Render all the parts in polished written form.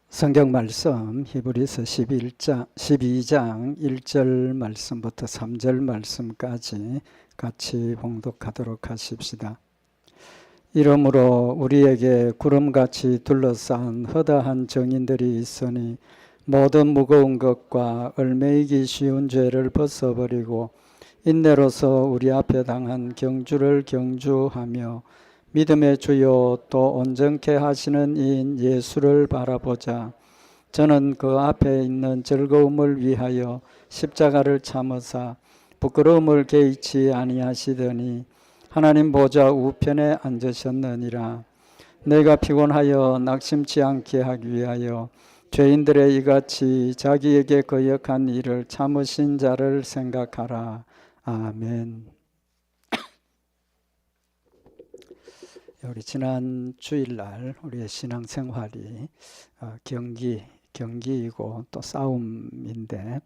성경 말씀 히브리서 12장 1절 말씀부터 3절 말씀까지 같이 봉독하도록 하십시다. 이러므로 우리에게 구름같이 둘러싼 허다한 정인들이 있으니 모든 무거운 것과 얽매이기 쉬운 죄를 벗어버리고 인내로서 우리 앞에 당한 경주를 경주하며 믿음의 주요 또 온전케 하시는 이인 예수를 바라보자. 저는 그 앞에 있는 즐거움을 위하여 십자가를 참으사 부끄러움을 개의치 아니하시더니 하나님 보좌 우편에 앉으셨느니라. 내가 피곤하여 낙심치 않게 하기 위하여 죄인들의 이같이 자기에게 거역한 일을 참으신 자를 생각하라. 아멘. 우리 지난 주일날 우리의 신앙생활이 경기이고 또 싸움인데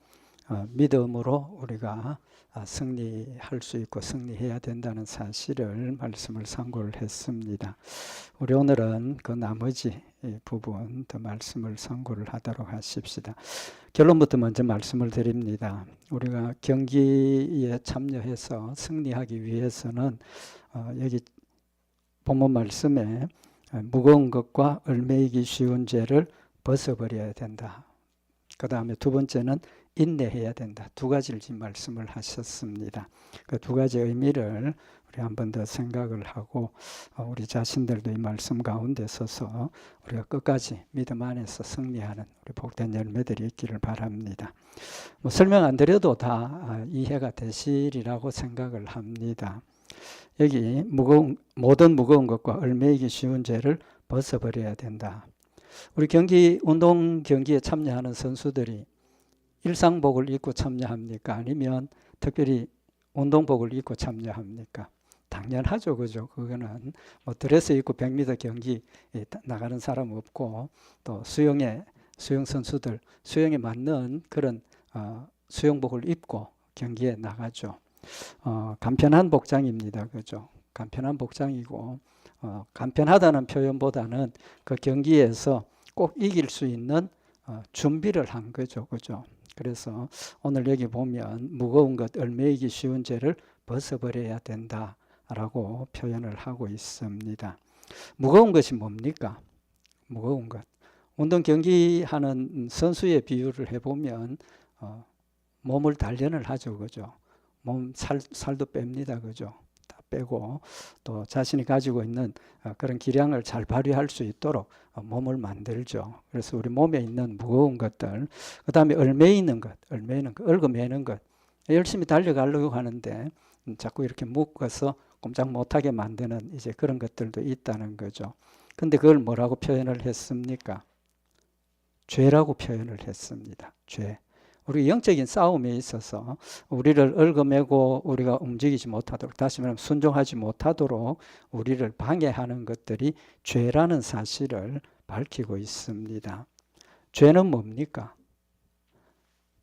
믿음으로 우리가 승리할 수 있고 승리해야 된다는 사실을 말씀을 상고를 했습니다. 우리 오늘은 그 나머지 부분 더 말씀을 상고를 하도록 하십시다. 결론부터 먼저 말씀을 드립니다. 우리가 경기에 참여해서 승리하기 위해서는 여기 본문 말씀에 무거운 것과 얽매이기 쉬운 죄를 벗어버려야 된다. 그 다음에 두 번째는 인내해야 된다. 두 가지를 지금 말씀을 하셨습니다. 그 두 가지 의미를 우리 한 번 더 생각을 하고 우리 자신들도 이 말씀 가운데 서서 우리가 끝까지 믿음 안에서 승리하는 우리 복된 열매들이 있기를 바랍니다. 설명 안 드려도 다 이해가 되시리라고 생각을 합니다. 여기 모든 무거운 것과 얽매이기 쉬운 죄를 벗어버려야 된다. 우리 운동 경기에 참여하는 선수들이 일상복을 입고 참여합니까? 아니면 특별히 운동복을 입고 참여합니까? 당연하죠, 그죠? 그거는 드레스 입고 100m 경기 나가는 사람 없고 또 수영 선수들 수영에 맞는 그런 수영복을 입고 경기에 나가죠. 간편한 복장입니다. 그죠? 간편한 복장이고, 간편하다는 표현보다는 그 경기에서 꼭 이길 수 있는 준비를 한 거죠. 그죠? 그래서 오늘 여기 보면 무거운 것, 얽매이기 쉬운 죄를 벗어버려야 된다라고 표현을 하고 있습니다. 무거운 것이 뭡니까? 무거운 것. 운동 경기하는 선수의 비유를 해보면 몸을 단련을 하죠. 그죠? 살도 뺍니다. 그죠? 다 빼고 또 자신이 가지고 있는 그런 기량을 잘 발휘할 수 있도록 몸을 만들죠. 그래서 우리 몸에 있는 무거운 것들, 그 다음에 얽매이는 것, 얽어매는 것, 열심히 달려가려고 하는데 자꾸 이렇게 묶어서 꼼짝 못하게 만드는 이제 그런 것들도 있다는 거죠. 근데 그걸 뭐라고 표현을 했습니까? 죄라고 표현을 했습니다. 죄. 우리 영적인 싸움에 있어서 우리를 얽어매고 우리가 움직이지 못하도록, 다시 말하면 순종하지 못하도록 우리를 방해하는 것들이 죄라는 사실을 밝히고 있습니다. 죄는 뭡니까?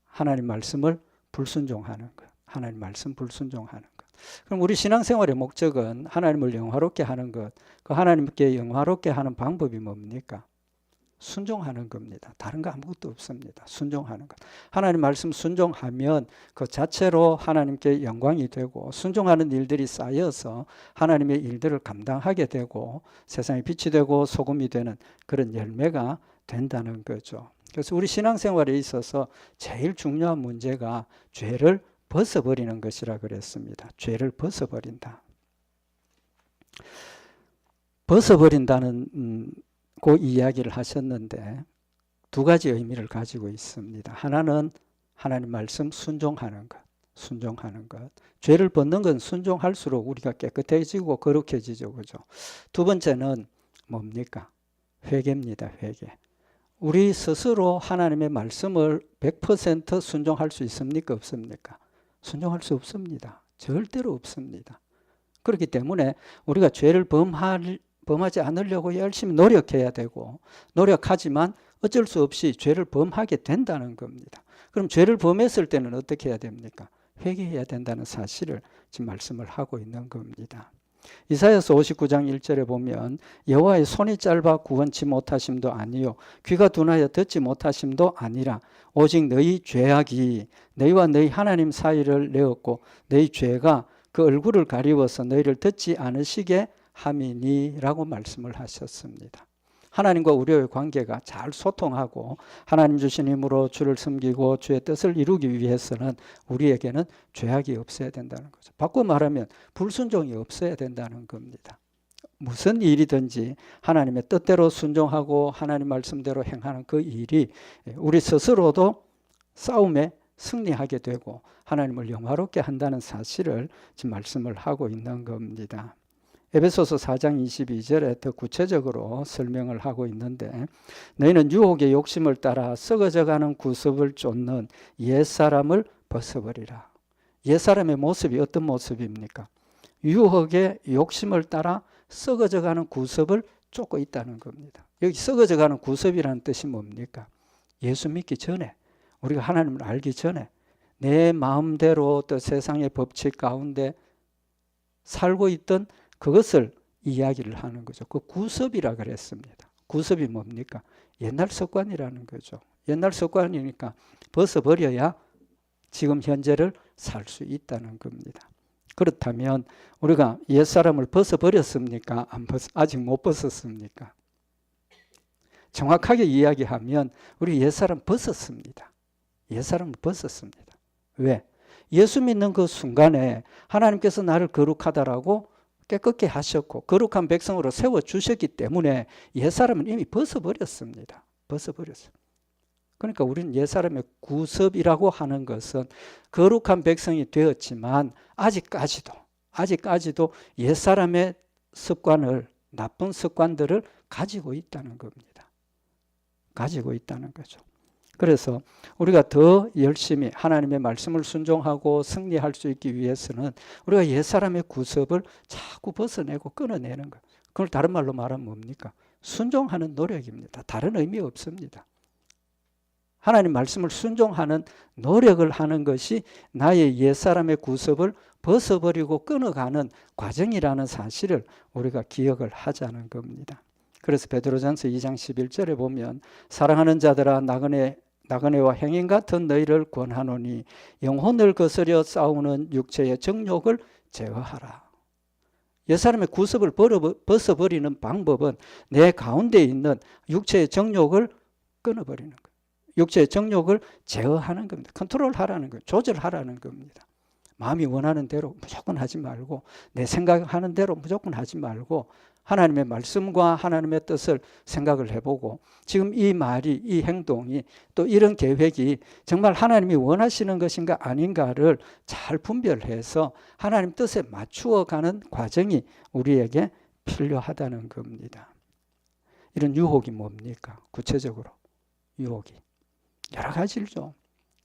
하나님 말씀을 불순종하는 것. 하나님 말씀 불순종하는 것. 그럼 우리 신앙생활의 목적은 하나님을 영화롭게 하는 것. 그 하나님께 영화롭게 하는 방법이 뭡니까? 순종하는 겁니다. 다른 거 아무것도 없습니다. 순종하는 것. 하나님 말씀 순종하면 그 자체로 하나님께 영광이 되고 순종하는 일들이 쌓여서 하나님의 일들을 감당하게 되고 세상에 빛이 되고 소금이 되는 그런 열매가 된다는 거죠. 그래서 우리 신앙생활에 있어서 제일 중요한 문제가 죄를 벗어버리는 것이라 그랬습니다. 죄를 벗어버린다. 벗어버린다는 그 이야기를 하셨는데 두 가지 의미를 가지고 있습니다. 하나는 하나님 말씀 순종하는 것. 죄를 벗는 건 순종할수록 우리가 깨끗해지고 거룩해지죠. 그죠? 두 번째는 뭡니까? 회개입니다. 회개. 우리 스스로 하나님의 말씀을 100% 순종할 수 있습니까? 없습니까? 순종할 수 없습니다. 절대로 없습니다. 그렇기 때문에 우리가 죄를 범하지 않으려고 열심히 노력해야 되고 노력하지만 어쩔 수 없이 죄를 범하게 된다는 겁니다. 그럼 죄를 범했을 때는 어떻게 해야 됩니까? 회개해야 된다는 사실을 지금 말씀을 하고 있는 겁니다. 이사야서 59장 1절에 보면 여호와의 손이 짧아 구원치 못하심도 아니요 귀가 둔하여 듣지 못하심도 아니라 오직 너희 죄악이 너희와 너희 하나님 사이를 내었고 너희 죄가 그 얼굴을 가리워서 너희를 듣지 않으시게 함이니라고 말씀을 하셨습니다. 하나님과 우리의 관계가 잘 소통하고 하나님 주신 힘으로 주를 섬기고 주의 뜻을 이루기 위해서는 우리에게는 죄악이 없어야 된다는 거죠. 바꿔 말하면 불순종이 없어야 된다는 겁니다. 무슨 일이든지 하나님의 뜻대로 순종하고 하나님 말씀대로 행하는 그 일이 우리 스스로도 싸움에 승리하게 되고 하나님을 영화롭게 한다는 사실을 지금 말씀을 하고 있는 겁니다. 에베소서 4장 22절에 더 구체적으로 설명을 하고 있는데 너희는 유혹의 욕심을 따라 썩어져가는 구습을 쫓는 옛사람을 벗어버리라. 옛사람의 모습이 어떤 모습입니까? 유혹의 욕심을 따라 썩어져가는 구습을 쫓고 있다는 겁니다. 여기 썩어져가는 구습이라는 뜻이 뭡니까? 예수 믿기 전에, 우리가 하나님을 알기 전에 내 마음대로 또 세상의 법칙 가운데 살고 있던 그것을 이야기를 하는 거죠. 그 구습이라 그랬습니다. 구습이 뭡니까? 옛날 습관이라는 거죠. 옛날 습관이니까 벗어버려야 지금 현재를 살 수 있다는 겁니다. 그렇다면 우리가 옛사람을 벗어버렸습니까? 아직 못 벗었습니까? 정확하게 이야기하면 우리 옛사람 벗었습니다. 옛사람을 벗었습니다. 왜? 예수 믿는 그 순간에 하나님께서 나를 거룩하다라고 깨끗게 하셨고 거룩한 백성으로 세워주셨기 때문에 옛사람은 이미 벗어버렸습니다. 벗어버렸어요. 그러니까 우리는 옛사람의 구습이라고 하는 것은 거룩한 백성이 되었지만 아직까지도 옛사람의 습관을, 나쁜 습관들을 가지고 있다는 겁니다. 가지고 있다는 거죠. 그래서 우리가 더 열심히 하나님의 말씀을 순종하고 승리할 수 있기 위해서는 우리가 옛사람의 구습을 자꾸 벗어내고 끊어내는 것. 그걸 다른 말로 말하면 뭡니까? 순종하는 노력입니다. 다른 의미 없습니다. 하나님 말씀을 순종하는 노력을 하는 것이 나의 옛사람의 구습을 벗어버리고 끊어가는 과정이라는 사실을 우리가 기억을 하자는 겁니다. 그래서 베드로전서 2장 11절에 보면 사랑하는 자들아 나그네와 행인 같은 너희를 권하노니 영혼을 거스려 싸우는 육체의 정욕을 제어하라. 옛사람의 구습을 벗어버리는 방법은 내 가운데 있는 육체의 정욕을 끊어버리는 거예요. 육체의 정욕을 제어하는 겁니다. 컨트롤하라는 거예요. 조절하라는 겁니다. 마음이 원하는 대로 무조건 하지 말고 내 생각하는 대로 무조건 하지 말고 하나님의 말씀과 하나님의 뜻을 생각을 해보고 지금 이 말이, 이 행동이 또 이런 계획이 정말 하나님이 원하시는 것인가 아닌가를 잘 분별해서 하나님 뜻에 맞추어가는 과정이 우리에게 필요하다는 겁니다. 이런 유혹이 뭡니까? 구체적으로 유혹이 여러 가지죠.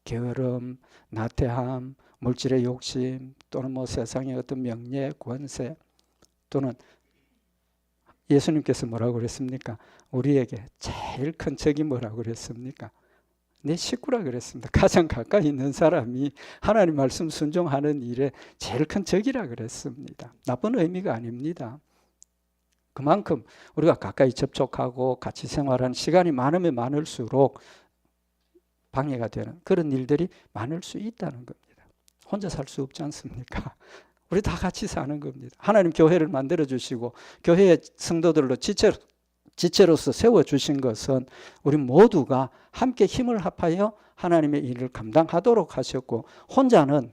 게으름, 나태함, 물질의 욕심, 또는 세상의 어떤 명예, 권세, 또는 예수님께서 뭐라고 그랬습니까? 우리에게 제일 큰 적이 뭐라고 그랬습니까? 내 식구라 그랬습니다. 가장 가까이 있는 사람이 하나님 말씀 순종하는 일에 제일 큰 적이라 그랬습니다. 나쁜 의미가 아닙니다. 그만큼 우리가 가까이 접촉하고 같이 생활하는 시간이 많으면 많을수록 방해가 되는 그런 일들이 많을 수 있다는 겁니다. 혼자 살 수 없지 않습니까? 우리 다 같이 사는 겁니다. 하나님 교회를 만들어주시고 교회의 성도들로 지체로서 세워주신 것은 우리 모두가 함께 힘을 합하여 하나님의 일을 감당하도록 하셨고 혼자는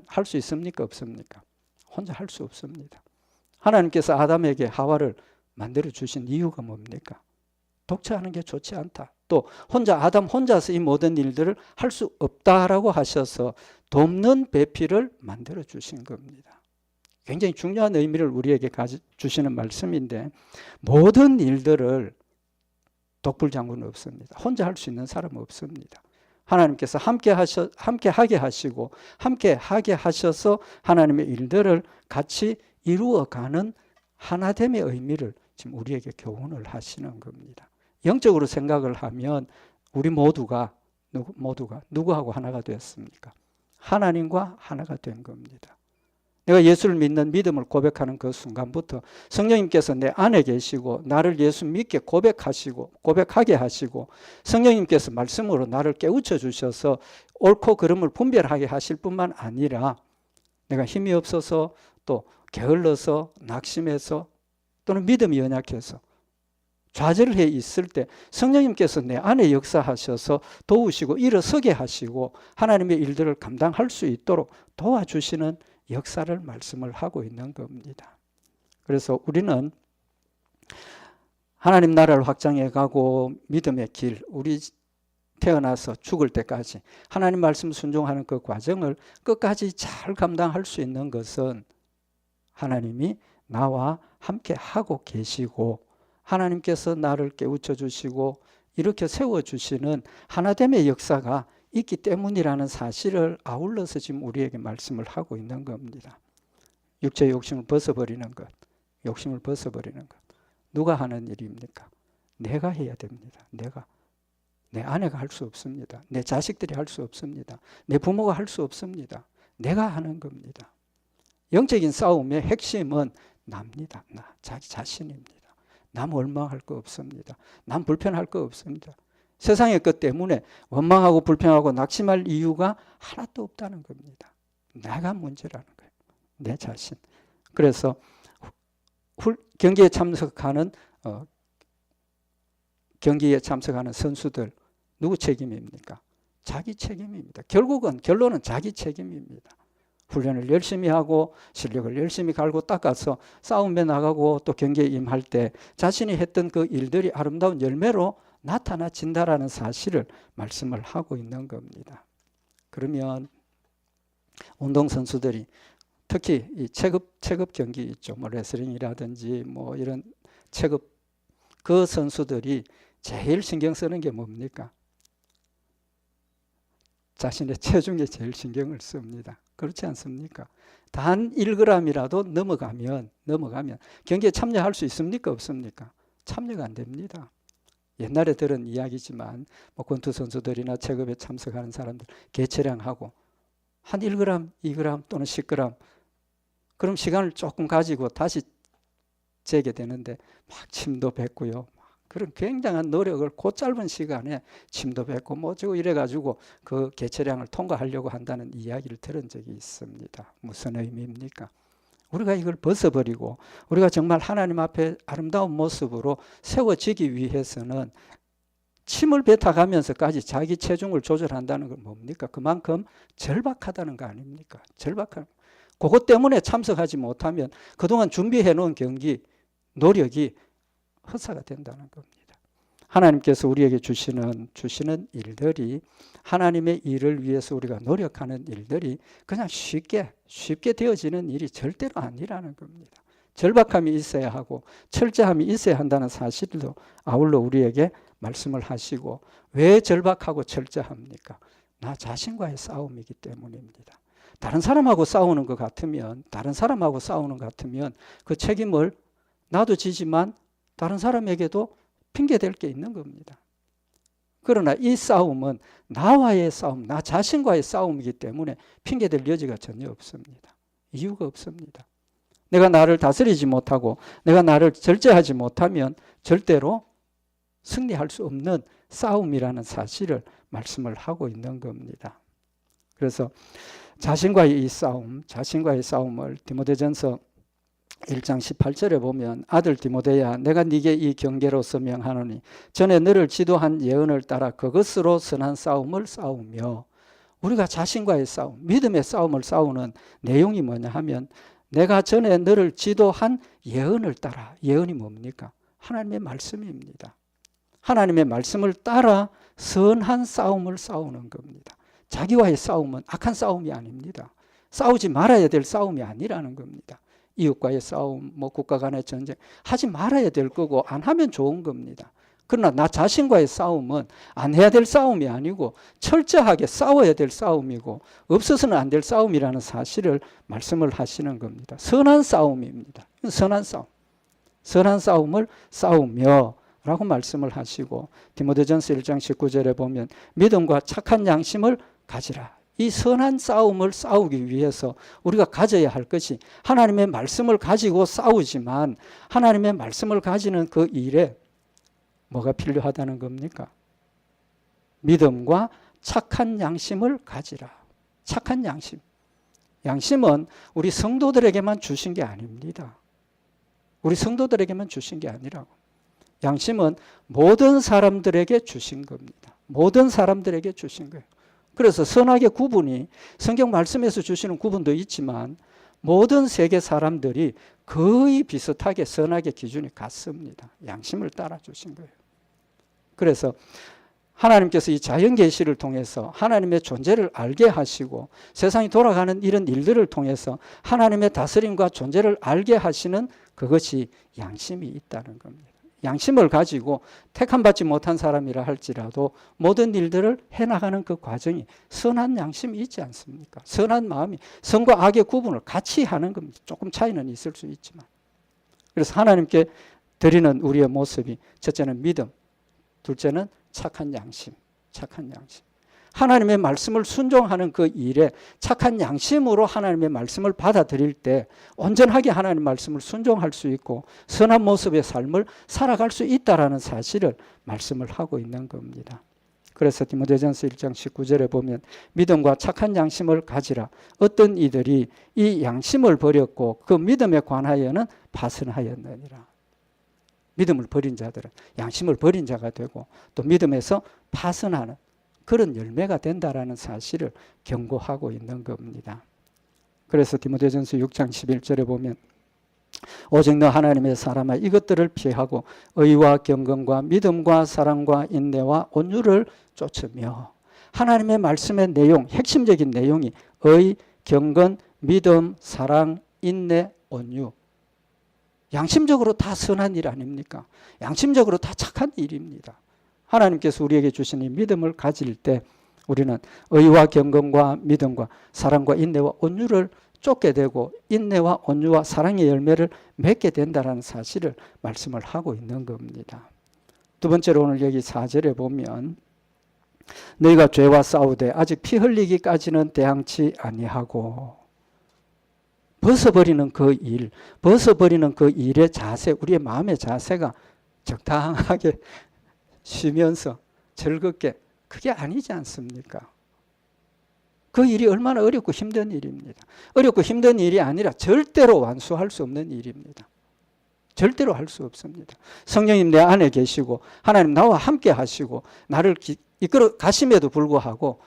할 수 있습니까? 없습니까? 혼자 할 수 없습니다. 하나님께서 아담에게 하와를 만들어주신 이유가 뭡니까? 독처하는 게 좋지 않다. 또 아담 혼자서 이 모든 일들을 할 수 없다라고 하셔서 돕는 배필을 만들어 주신 겁니다. 굉장히 중요한 의미를 우리에게 주시는 말씀인데 모든 일들을 독불장군은 없습니다. 혼자 할 수 있는 사람은 없습니다. 하나님께서 함께 하게 하시고 함께 하게 하셔서 하나님의 일들을 같이 이루어가는 하나됨의 의미를 지금 우리에게 교훈을 하시는 겁니다. 영적으로 생각을 하면 우리 모두가 누구하고 하나가 되었습니까? 하나님과 하나가 된 겁니다. 내가 예수를 믿는 믿음을 고백하는 그 순간부터 성령님께서 내 안에 계시고 나를 예수 믿게 고백하게 하시고 성령님께서 말씀으로 나를 깨우쳐 주셔서 옳고 그름을 분별하게 하실 뿐만 아니라 내가 힘이 없어서 또 게을러서 낙심해서 또는 믿음이 연약해서 좌절해 있을 때 성령님께서 내 안에 역사하셔서 도우시고 일어서게 하시고 하나님의 일들을 감당할 수 있도록 도와주시는 역사를 말씀을 하고 있는 겁니다. 그래서 우리는 하나님 나라를 확장해 가고 믿음의 길, 우리 태어나서 죽을 때까지 하나님 말씀 순종하는 그 과정을 끝까지 잘 감당할 수 있는 것은 하나님이 나와 함께 하고 계시고 하나님께서 나를 깨우쳐 주시고 이렇게 세워주시는 하나됨의 역사가 있기 때문이라는 사실을 아울러서 지금 우리에게 말씀을 하고 있는 겁니다. 육체의 욕심을 벗어버리는 것, 욕심을 벗어버리는 것. 누가 하는 일입니까? 내가 해야 됩니다. 내가. 내 아내가 할 수 없습니다. 내 자식들이 할 수 없습니다. 내 부모가 할 수 없습니다. 내가 하는 겁니다. 영적인 싸움의 핵심은 납니다. 나, 자기 자신입니다. 남 원망할 거 없습니다. 남 불편할 거 없습니다. 세상의 것 때문에 원망하고 불평하고 낙심할 이유가 하나도 없다는 겁니다. 내가 문제라는 거예요. 내 자신. 그래서 경기에 참석하는 선수들 누구 책임입니까? 자기 책임입니다. 결론은 자기 책임입니다. 훈련을 열심히 하고 실력을 열심히 갈고 닦아서 싸움에 나가고 또 경기에 임할 때 자신이 했던 그 일들이 아름다운 열매로 나타나진다라는 사실을 말씀을 하고 있는 겁니다. 그러면 운동선수들이 특히 이 체급 경기 있죠. 뭐 레슬링이라든지 뭐 이런 체급 그 선수들이 제일 신경 쓰는 게 뭡니까? 자신의 체중에 제일 신경을 씁니다. 그렇지 않습니까? 단 1g이라도 넘어가면 경기에 참여할 수 있습니까? 없습니까? 참여가 안 됩니다. 옛날에 들은 이야기지만 뭐 권투 선수들이나 체급에 참석하는 사람들 개체량하고 한 1g, 2g 또는 10g 그럼 시간을 조금 가지고 다시 재게 되는데 막 침도 뱉고요. 그런 굉장한 노력을 그 짧은 시간에 침도 뱉고 뭐 어쩌고 이래가지고 그 개체량을 통과하려고 한다는 이야기를 들은 적이 있습니다. 무슨 의미입니까? 우리가 이걸 벗어버리고 우리가 정말 하나님 앞에 아름다운 모습으로 세워지기 위해서는 침을 뱉어가면서까지 자기 체중을 조절한다는 건 뭡니까? 그만큼 절박하다는 거 아닙니까? 절박한. 그것 때문에 참석하지 못하면 그동안 준비해 놓은 경기, 노력이 헛사가 된다는 겁니다. 하나님께서 우리에게 주시는 일들이 하나님의 일을 위해서 우리가 노력하는 일들이 그냥 쉽게 되어지는 일이 절대로 아니라는 겁니다. 절박함이 있어야 하고 철저함이 있어야 한다는 사실도 아울러 우리에게 말씀을 하시고 왜 절박하고 철저합니까? 나 자신과의 싸움이기 때문입니다. 다른 사람하고 싸우는 것 같으면 그 책임을 나도 지지만 다른 사람에게도 핑계댈 게 있는 겁니다. 그러나 이 싸움은 나와의 싸움, 나 자신과의 싸움이기 때문에 핑계댈 여지가 전혀 없습니다. 이유가 없습니다. 내가 나를 다스리지 못하고 내가 나를 절제하지 못하면 절대로 승리할 수 없는 싸움이라는 사실을 말씀을 하고 있는 겁니다. 그래서 자신과의 싸움을 디모데전서 1장 18절에 보면 아들 디모데야 내가 네게 이 경계로서 명하노니 전에 너를 지도한 예언을 따라 그것으로 선한 싸움을 싸우며 우리가 자신과의 싸움, 믿음의 싸움을 싸우는 내용이 뭐냐 하면 내가 전에 너를 지도한 예언을 따라 예언이 뭡니까? 하나님의 말씀입니다. 하나님의 말씀을 따라 선한 싸움을 싸우는 겁니다. 자기와의 싸움은 악한 싸움이 아닙니다. 싸우지 말아야 될 싸움이 아니라는 겁니다. 이웃과의 싸움, 뭐 국가 간의 전쟁 하지 말아야 될 거고 안 하면 좋은 겁니다. 그러나 나 자신과의 싸움은 안 해야 될 싸움이 아니고 철저하게 싸워야 될 싸움이고 없어서는 안 될 싸움이라는 사실을 말씀을 하시는 겁니다. 선한 싸움입니다. 선한 싸움을 싸우며 라고 말씀을 하시고 디모데전서 1장 19절에 보면 믿음과 착한 양심을 가지라 이 선한 싸움을 싸우기 위해서 우리가 가져야 할 것이 하나님의 말씀을 가지고 싸우지만 하나님의 말씀을 가지는 그 일에 뭐가 필요하다는 겁니까? 믿음과 착한 양심을 가지라. 착한 양심. 양심은 우리 성도들에게만 주신 게 아닙니다. 우리 성도들에게만 주신 게 아니라고. 양심은 모든 사람들에게 주신 겁니다. 모든 사람들에게 주신 거예요. 그래서 선악의 구분이 성경 말씀에서 주시는 구분도 있지만 모든 세계 사람들이 거의 비슷하게 선악의 기준이 같습니다. 양심을 따라 주신 거예요. 그래서 하나님께서 이 자연 계시를 통해서 하나님의 존재를 알게 하시고 세상이 돌아가는 이런 일들을 통해서 하나님의 다스림과 존재를 알게 하시는 그것이 양심이 있다는 겁니다. 양심을 가지고 택함받지 못한 사람이라 할지라도 모든 일들을 해나가는 그 과정이 선한 양심이 있지 않습니까? 선한 마음이 선과 악의 구분을 같이 하는 겁니다. 조금 차이는 있을 수 있지만. 그래서 하나님께 드리는 우리의 모습이 첫째는 믿음, 둘째는 착한 양심, 착한 양심. 하나님의 말씀을 순종하는 그 일에 착한 양심으로 하나님의 말씀을 받아들일 때 온전하게 하나님의 말씀을 순종할 수 있고 선한 모습의 삶을 살아갈 수 있다는 사실을 말씀을 하고 있는 겁니다. 그래서 디모데전서 1장 19절에 보면 믿음과 착한 양심을 가지라. 어떤 이들이 이 양심을 버렸고 그 믿음에 관하여는 파선하였느니라. 믿음을 버린 자들은 양심을 버린 자가 되고 또 믿음에서 파선하는 그런 열매가 된다라는 사실을 경고하고 있는 겁니다. 그래서 디모데전서 6장 11절에 보면 오직 너 하나님의 사람아 이것들을 피하고 의와 경건과 믿음과 사랑과 인내와 온유를 쫓으며 하나님의 말씀의 내용, 핵심적인 내용이 의, 경건, 믿음, 사랑, 인내, 온유. 양심적으로 다 선한 일 아닙니까? 양심적으로 다 착한 일입니다. 하나님께서 우리에게 주신 이 믿음을 가질 때 우리는 의와 경건과 믿음과 사랑과 인내와 온유를 쫓게 되고 인내와 온유와 사랑의 열매를 맺게 된다는 사실을 말씀을 하고 있는 겁니다. 두 번째로 오늘 여기 4절에 보면 너희가 죄와 싸우되 아직 피 흘리기까지는 대항치 아니하고 벗어버리는 그 일, 벗어버리는 그 일의 자세, 우리의 마음의 자세가 적당하게 쉬면서 즐겁게 그게 아니지 않습니까? 그 일이 얼마나 어렵고 힘든 일입니다. 어렵고 힘든 일이 아니라 절대로 완수할 수 없는 일입니다. 절대로 할 수 없습니다. 성령님 내 안에 계시고 하나님 나와 함께 하시고 나를 이끌어 가심에도 불구하고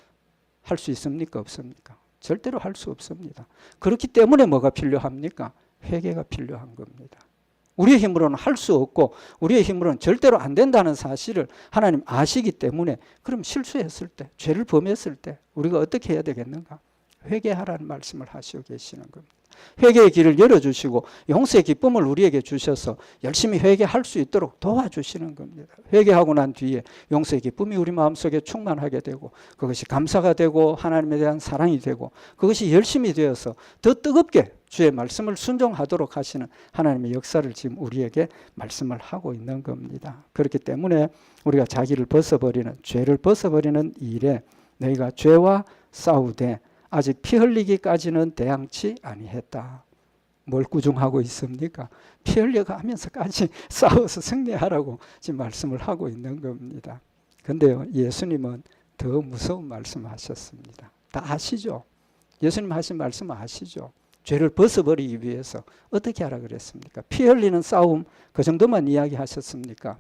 할 수 있습니까? 없습니까? 절대로 할 수 없습니다. 그렇기 때문에 뭐가 필요합니까? 회개가 필요한 겁니다. 우리의 힘으로는 할 수 없고 우리의 힘으로는 절대로 안 된다는 사실을 하나님 아시기 때문에 그럼 실수했을 때, 죄를 범했을 때 우리가 어떻게 해야 되겠는가? 회개하라는 말씀을 하시고 계시는 겁니다. 회개의 길을 열어주시고 용서의 기쁨을 우리에게 주셔서 열심히 회개할 수 있도록 도와주시는 겁니다. 회개하고 난 뒤에 용서의 기쁨이 우리 마음속에 충만하게 되고 그것이 감사가 되고 하나님에 대한 사랑이 되고 그것이 열심히 되어서 더 뜨겁게 주의 말씀을 순종하도록 하시는 하나님의 역사를 지금 우리에게 말씀을 하고 있는 겁니다. 그렇기 때문에 우리가 자기를 벗어버리는 죄를 벗어버리는 일에 너희가 죄와 싸우되 아직 피 흘리기까지는 대항치 아니했다. 뭘 꾸중하고 있습니까? 피 흘려가면서까지 싸워서 승리하라고 지금 말씀을 하고 있는 겁니다. 그런데요, 예수님은 더 무서운 말씀하셨습니다. 다 아시죠? 예수님 하신 말씀 아시죠? 죄를 벗어버리기 위해서 어떻게 하라 그랬습니까? 피 흘리는 싸움 그 정도만 이야기하셨습니까?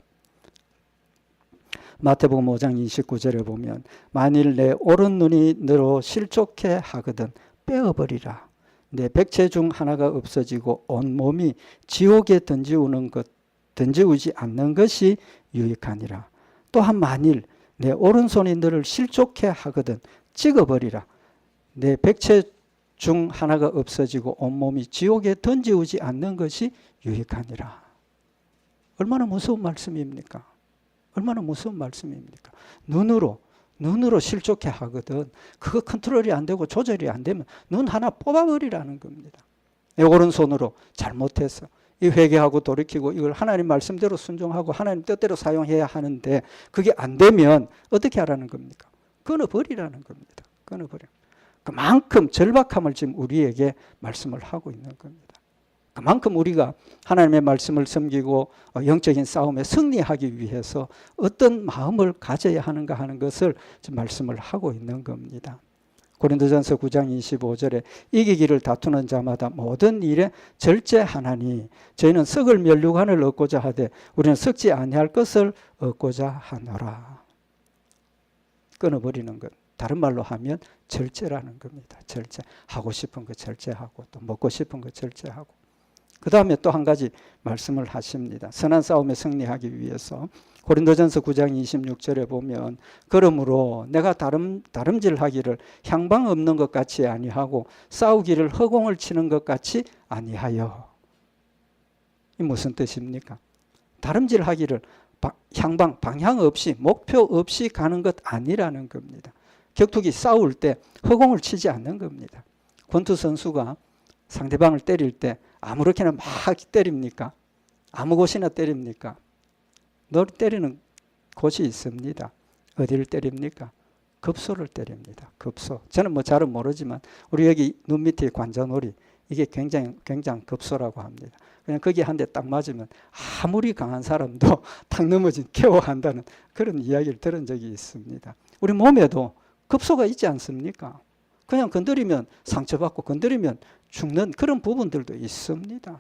마태복음 5장 29절에 보면 만일 내 오른 눈이 너로 실족해 하거든 빼어버리라. 내 백체 중 하나가 없어지고 온 몸이 지옥에 던지우지 않는 것이 유익하니라. 또한 만일 내 오른손이 너를 실족해 하거든 찍어버리라. 내 백체 중 하나가 없어지고 온 몸이 지옥에 던지우지 않는 것이 유익하니라. 얼마나 무서운 말씀입니까? 얼마나 무서운 말씀입니까? 눈으로 실족해 하거든 그거 컨트롤이 안 되고 조절이 안 되면 눈 하나 뽑아버리라는 겁니다. 내 오른손으로 잘못해서 이 회개하고 돌이키고 이걸 하나님 말씀대로 순종하고 하나님 뜻대로 사용해야 하는데 그게 안 되면 어떻게 하라는 겁니까? 끊어버리라는 겁니다. 끊어버려. 그만큼 절박함을 지금 우리에게 말씀을 하고 있는 겁니다. 그만큼 우리가 하나님의 말씀을 섬기고 영적인 싸움에 승리하기 위해서 어떤 마음을 가져야 하는가 하는 것을 지금 말씀을 하고 있는 겁니다. 고린도전서 9장 25절에 이기기를 다투는 자마다 모든 일에 절제하나니 저희는 썩을 면류관을 얻고자 하되 우리는 썩지 아니할 것을 얻고자 하노라. 끊어버리는 것, 다른 말로 하면 절제라는 겁니다. 절제. 하고 싶은 거 절제하고 또 먹고 싶은 거 절제하고. 그 다음에 또 한 가지 말씀을 하십니다. 선한 싸움에 승리하기 위해서 고린도전서 9장 26절에 보면 그러므로 내가 다름질하기를 향방 없는 것 같이 아니하고 싸우기를 허공을 치는 것 같이 아니하여. 이 무슨 뜻입니까? 다름질하기를 향방, 방향 없이 목표 없이 가는 것 아니라는 겁니다. 격투기 싸울 때 허공을 치지 않는 겁니다. 권투 선수가 상대방을 때릴 때 아무렇게나 막 때립니까? 아무 곳이나 때립니까? 널 때리는 곳이 있습니다. 어디를 때립니까? 급소를 때립니다. 급소. 저는 뭐 잘은 모르지만 우리 여기 눈 밑에 관자놀이 이게 굉장히 급소라고 합니다. 그냥 거기 한 대 딱 맞으면 아무리 강한 사람도 탁 넘어진 케어한다는 그런 이야기를 들은 적이 있습니다. 우리 몸에도 급소가 있지 않습니까? 그냥 건드리면 상처받고 건드리면 죽는 그런 부분들도 있습니다.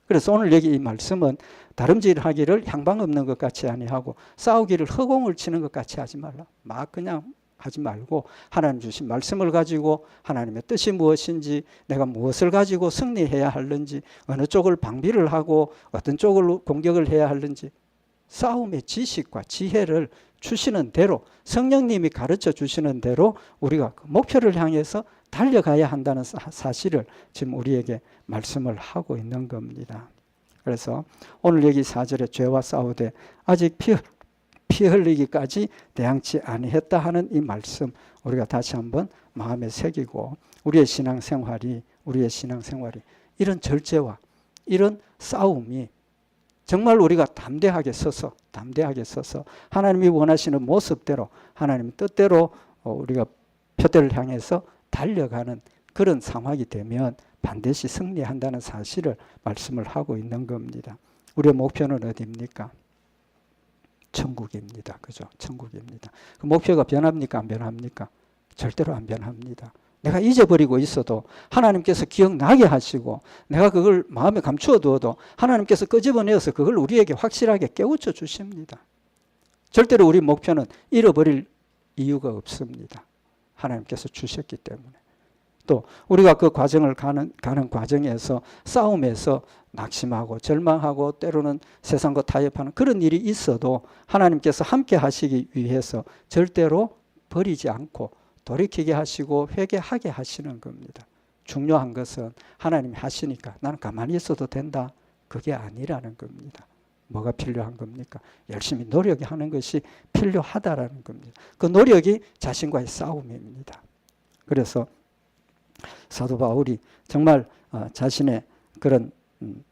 그래서 오늘 여기 이 말씀은 다름질하기를 향방 없는 것 같이 아니하고 싸우기를 허공을 치는 것 같이 하지 말라. 막 그냥 하지 말고 하나님 주신 말씀을 가지고 하나님의 뜻이 무엇인지 내가 무엇을 가지고 승리해야 하는지 어느 쪽을 방비를 하고 어떤 쪽을 공격을 해야 하는지 싸움의 지식과 지혜를 주시는 대로 성령님이 가르쳐 주시는 대로 우리가 그 목표를 향해서 달려가야 한다는 사실을 지금 우리에게 말씀을 하고 있는 겁니다. 그래서 오늘 여기 4절에 죄와 싸우되 아직 피 흘리기까지 대항치 아니했다 하는 이 말씀 우리가 다시 한번 마음에 새기고 우리의 신앙생활이 이런 절제와 이런 싸움이 정말 우리가 담대하게 서서 하나님이 원하시는 모습대로 하나님의 뜻대로 우리가 표대를 향해서 달려가는 그런 상황이 되면 반드시 승리한다는 사실을 말씀을 하고 있는 겁니다. 우리의 목표는 어디입니까? 천국입니다. 그죠? 천국입니다. 그 목표가 변합니까? 안 변합니까? 절대로 안 변합니다. 내가 잊어버리고 있어도 하나님께서 기억나게 하시고 내가 그걸 마음에 감추어 두어도 하나님께서 끄집어내어서 그걸 우리에게 확실하게 깨우쳐 주십니다. 절대로 우리 목표는 잃어버릴 이유가 없습니다. 하나님께서 주셨기 때문에. 또 우리가 그 과정을 가는 과정에서 싸움에서 낙심하고 절망하고 때로는 세상과 타협하는 그런 일이 있어도 하나님께서 함께 하시기 위해서 절대로 버리지 않고 돌이키게 하시고 회개하게 하시는 겁니다. 중요한 것은 하나님이 하시니까 나는 가만히 있어도 된다. 그게 아니라는 겁니다. 뭐가 필요한 겁니까? 열심히 노력하는 것이 필요하다라는 겁니다. 그 노력이 자신과의 싸움입니다. 그래서 사도 바울이 정말 자신의 그런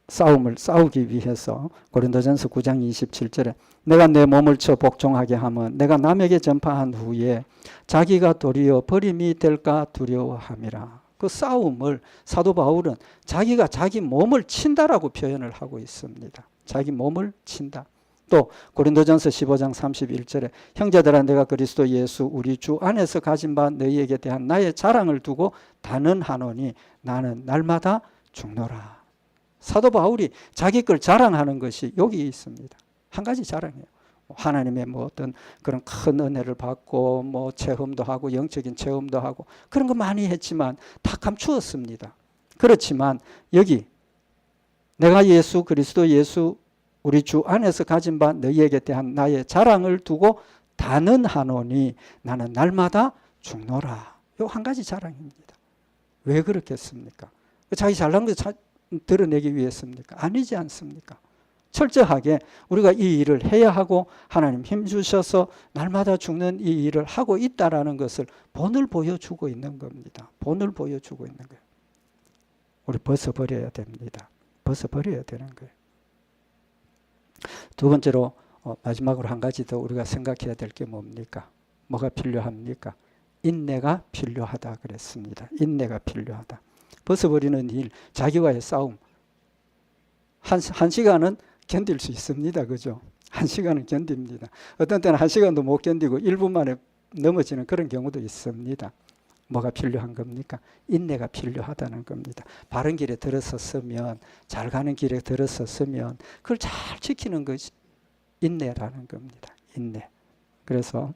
싸움을 싸우기 위해서 고린도전서 9장 27절에 내가 내 몸을 쳐 복종하게 하면 내가 남에게 전파한 후에 자기가 도리어 버림이 될까 두려워함이라. 그 싸움을 사도 바울은 자기가 자기 몸을 친다라고 표현을 하고 있습니다. 자기 몸을 친다. 또 고린도전서 15장 31절에 형제들아 내가 그리스도 예수 우리 주 안에서 가진 바 너희에게 대한 나의 자랑을 두고 단언하노니 나는 날마다 죽노라. 사도 바울이 자기 걸 자랑하는 것이 여기 있습니다. 한 가지 자랑이에요. 하나님의 뭐 어떤 그런 큰 은혜를 받고 뭐 체험도 하고 영적인 체험도 하고 그런 거 많이 했지만 다 감추었습니다. 그렇지만 여기 내가 예수 그리스도 예수 우리 주 안에서 가진 바 너희에게 대한 나의 자랑을 두고 단언하노니 나는 날마다 죽노라. 요 한 가지 자랑입니다. 왜 그렇겠습니까? 자기 잘난 거 드러내기 위해서입니까? 아니지 않습니까? 철저하게 우리가 이 일을 해야 하고 하나님 힘주셔서 날마다 죽는 이 일을 하고 있다라는 것을 본을 보여주고 있는 겁니다. 본을 보여주고 있는 거예요. 우리 벗어버려야 됩니다. 벗어버려야 되는 거예요. 두 번째로 마지막으로 한 가지 더 우리가 생각해야 될 게 뭡니까? 뭐가 필요합니까? 인내가 필요하다 그랬습니다. 인내가 필요하다. 벗어버리는 일, 자기와의 싸움. 한 시간은 견딜 수 있습니다. 그죠? 한 시간은 견딥니다. 어떤 때는 한 시간도 못 견디고 1분 만에 넘어지는 그런 경우도 있습니다. 뭐가 필요한 겁니까? 인내가 필요하다는 겁니다. 바른 길에 들어섰으면, 잘 가는 길에 들어섰으면 그걸 잘 지키는 것이 인내라는 겁니다. 인내. 그래서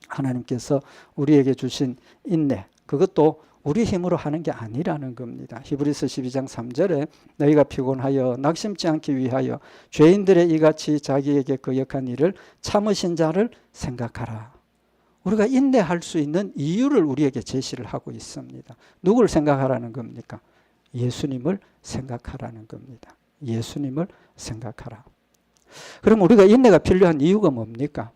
하나님께서 우리에게 주신 인내, 그것도 우리 힘으로 하는 게 아니라는 겁니다. 히브리서 12장 3절에 너희가 피곤하여 낙심치 않기 위하여 죄인들의 이같이 자기에게 거역한 일을 참으신 자를 생각하라. 우리가 인내할 수 있는 이유를 우리에게 제시를 하고 있습니다. 누굴 생각하라는 겁니까? 예수님을 생각하라는 겁니다. 예수님을 생각하라. 그럼 우리가 인내가 필요한 이유가 뭡니까?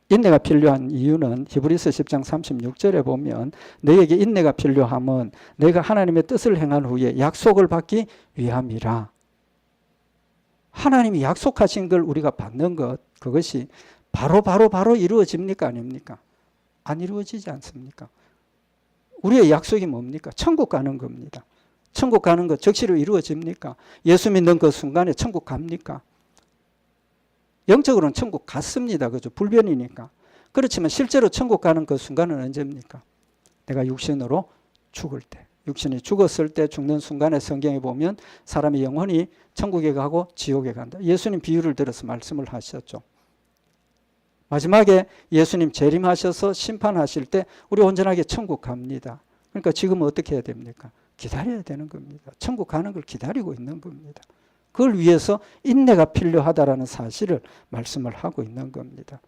인내가 필요한 이유는 히브리서 10장 36절에 보면 너에게 인내가 필요함은 내가 하나님의 뜻을 행한 후에 약속을 받기 위함이라. 하나님이 약속하신 걸 우리가 받는 것, 그것이 바로 이루어집니까? 아닙니까? 안 이루어지지 않습니까? 우리의 약속이 뭡니까? 천국 가는 겁니다. 천국 가는 것 적시로 이루어집니까? 예수 믿는 그 순간에 천국 갑니까? 영적으로는 천국 갔습니다. 그죠? 불변이니까. 그렇지만 실제로 천국 가는 그 순간은 언제입니까? 내가 육신으로 죽을 때. 육신이 죽었을 때 죽는 순간에 성경에 보면 사람의 영혼이 천국에 가고 지옥에 간다. 예수님 비유를 들어서 말씀을 하셨죠. 마지막에 예수님 재림하셔서 심판하실 때 우리 온전하게 천국 갑니다. 그러니까 지금은 어떻게 해야 됩니까? 기다려야 되는 겁니다. 천국 가는 걸 기다리고 있는 겁니다. 그걸 위해서 인내가 필요하다라는 사실을 말씀을 하고 있는 겁니다.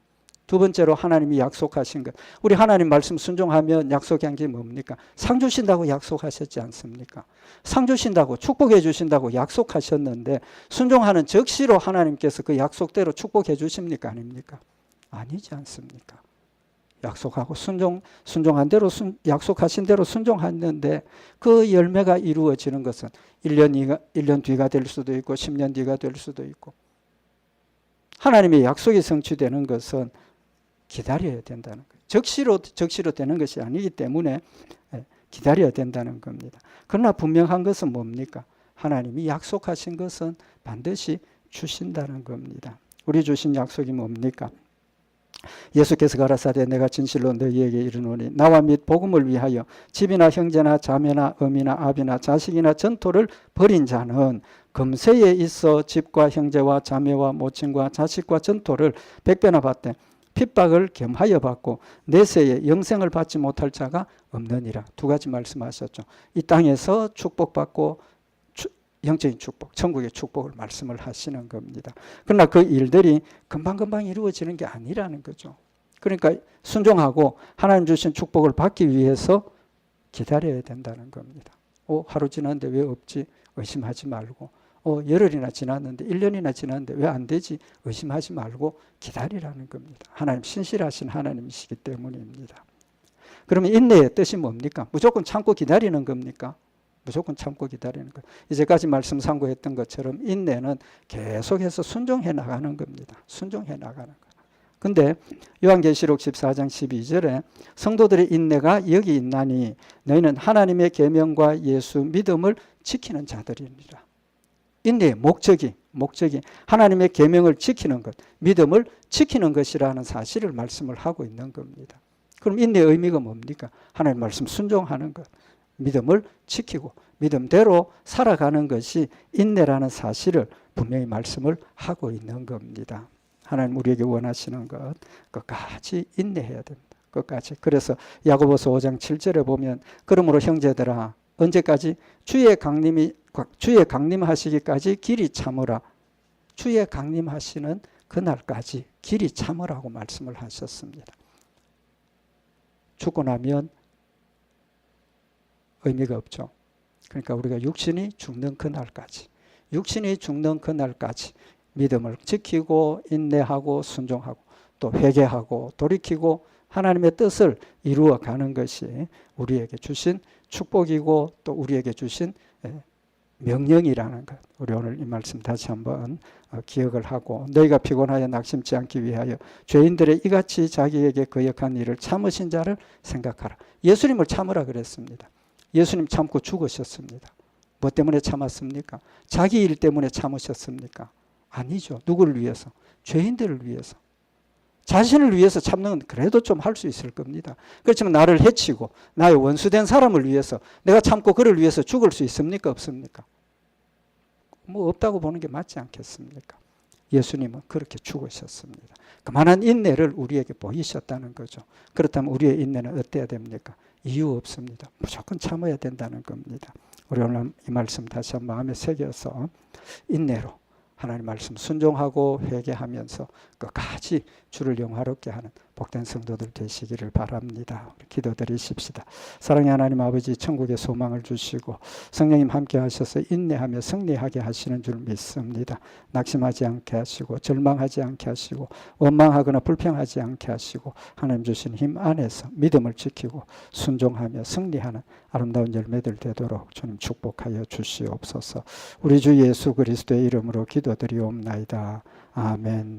두 번째로 하나님이 약속하신 것. 우리 하나님 말씀 순종하면 약속한 게 뭡니까? 상 주신다고 약속하셨지 않습니까? 상 주신다고 축복해 주신다고 약속하셨는데 순종하는 적시로 하나님께서 그 약속대로 축복해 주십니까? 아닙니까? 아니지 않습니까? 약속하고 순종한 대로 약속하신 대로 순종했는데 그 열매가 이루어지는 것은 1년 뒤가 될 수도 있고 10년 뒤가 될 수도 있고 하나님의 약속이 성취되는 것은 기다려야 된다는 거예요. 적시로 되는 것이 아니기 때문에 기다려야 된다는 겁니다. 그러나 분명한 것은 뭡니까? 하나님이 약속하신 것은 반드시 주신다는 겁니다. 우리 주신 약속이 뭡니까? 예수께서 가라사대 내가 진실로 너희에게 이르노니 나와 및 복음을 위하여 집이나 형제나 자매나 어미나 아비나 자식이나 전토를 벌인 자는 금세에 있어 집과 형제와 자매와 모친과 자식과 전토를 100배나 받되 핍박을 겸하여 받고 내세에 영생을 받지 못할 자가 없느니라. 두 가지 말씀하셨죠. 이 땅에서 축복받고 영적인 축복, 천국의 축복을 말씀을 하시는 겁니다. 그러나 그 일들이 금방금방 이루어지는 게 아니라는 거죠. 그러니까 순종하고 하나님 주신 축복을 받기 위해서 기다려야 된다는 겁니다. 하루 지났는데 왜 없지? 의심하지 말고 열흘이나 지났는데 1년이나 지났는데 왜 안 되지? 의심하지 말고 기다리라는 겁니다. 하나님 신실하신 하나님이시기 때문입니다. 그러면 인내의 뜻이 뭡니까? 무조건 참고 기다리는 겁니까? 무조건 참고 기다리는 것. 이제까지 말씀 상고했던 것처럼 인내는 계속해서 순종해 나가는 겁니다. 순종해 나가는 것. 근데 요한계시록 14장 12절에 성도들의 인내가 여기 있나니 너희는 하나님의 계명과 예수 믿음을 지키는 자들이니라. 인내의 목적이 하나님의 계명을 지키는 것, 믿음을 지키는 것이라는 사실을 말씀을 하고 있는 겁니다. 그럼 인내의 의미가 뭡니까? 하나님 말씀 순종하는 것. 믿음을 지키고 믿음대로 살아가는 것이 인내라는 사실을 분명히 말씀을 하고 있는 겁니다. 하나님 우리에게 원하시는 것 끝까지 인내해야 됩니다. 끝까지. 그래서 야고보서 5장 7절에 보면 그러므로 형제들아 언제까지 주의 강림하시기까지 길이 참으라. 주의 강림하시는 그날까지 길이 참으라고 말씀을 하셨습니다. 죽고 나면 의미가 없죠. 그러니까 우리가 육신이 죽는 그날까지 믿음을 지키고 인내하고 순종하고 또 회개하고 돌이키고 하나님의 뜻을 이루어가는 것이 우리에게 주신 축복이고 또 우리에게 주신 명령이라는 것. 우리 오늘 이 말씀 다시 한번 기억을 하고, 너희가 피곤하여 낙심치 않기 위하여 죄인들의 이같이 자기에게 거역한 일을 참으신 자를 생각하라. 예수님을 참으라 그랬습니다. 예수님 참고 죽으셨습니다. 뭐 때문에 참았습니까? 자기 일 때문에 참으셨습니까? 아니죠. 누구를 위해서? 죄인들을 위해서. 자신을 위해서 참는 건 그래도 좀 할 수 있을 겁니다. 그렇지만 나를 해치고 나의 원수된 사람을 위해서 내가 참고 그를 위해서 죽을 수 있습니까? 없습니까? 뭐 없다고 보는 게 맞지 않겠습니까? 예수님은 그렇게 죽으셨습니다. 그만한 인내를 우리에게 보이셨다는 거죠. 그렇다면 우리의 인내는 어때야 됩니까? 이유 없습니다. 무조건 참아야 된다는 겁니다. 우리 오늘 이 말씀 다시 한번 마음에 새겨서 인내로 하나님 말씀 순종하고 회개하면서 끝까지 주를 영화롭게 하는 복된 성도들 되시기를 바랍니다. 기도드리십시다. 사랑의 하나님 아버지, 천국의 소망을 주시고 성령님 함께 하셔서 인내하며 승리하게 하시는 줄 믿습니다. 낙심하지 않게 하시고 절망하지 않게 하시고 원망하거나 불평하지 않게 하시고 하나님 주신 힘 안에서 믿음을 지키고 순종하며 승리하는 아름다운 열매들 되도록 주님 축복하여 주시옵소서. 우리 주 예수 그리스도의 이름으로 기도드리옵나이다. 아멘.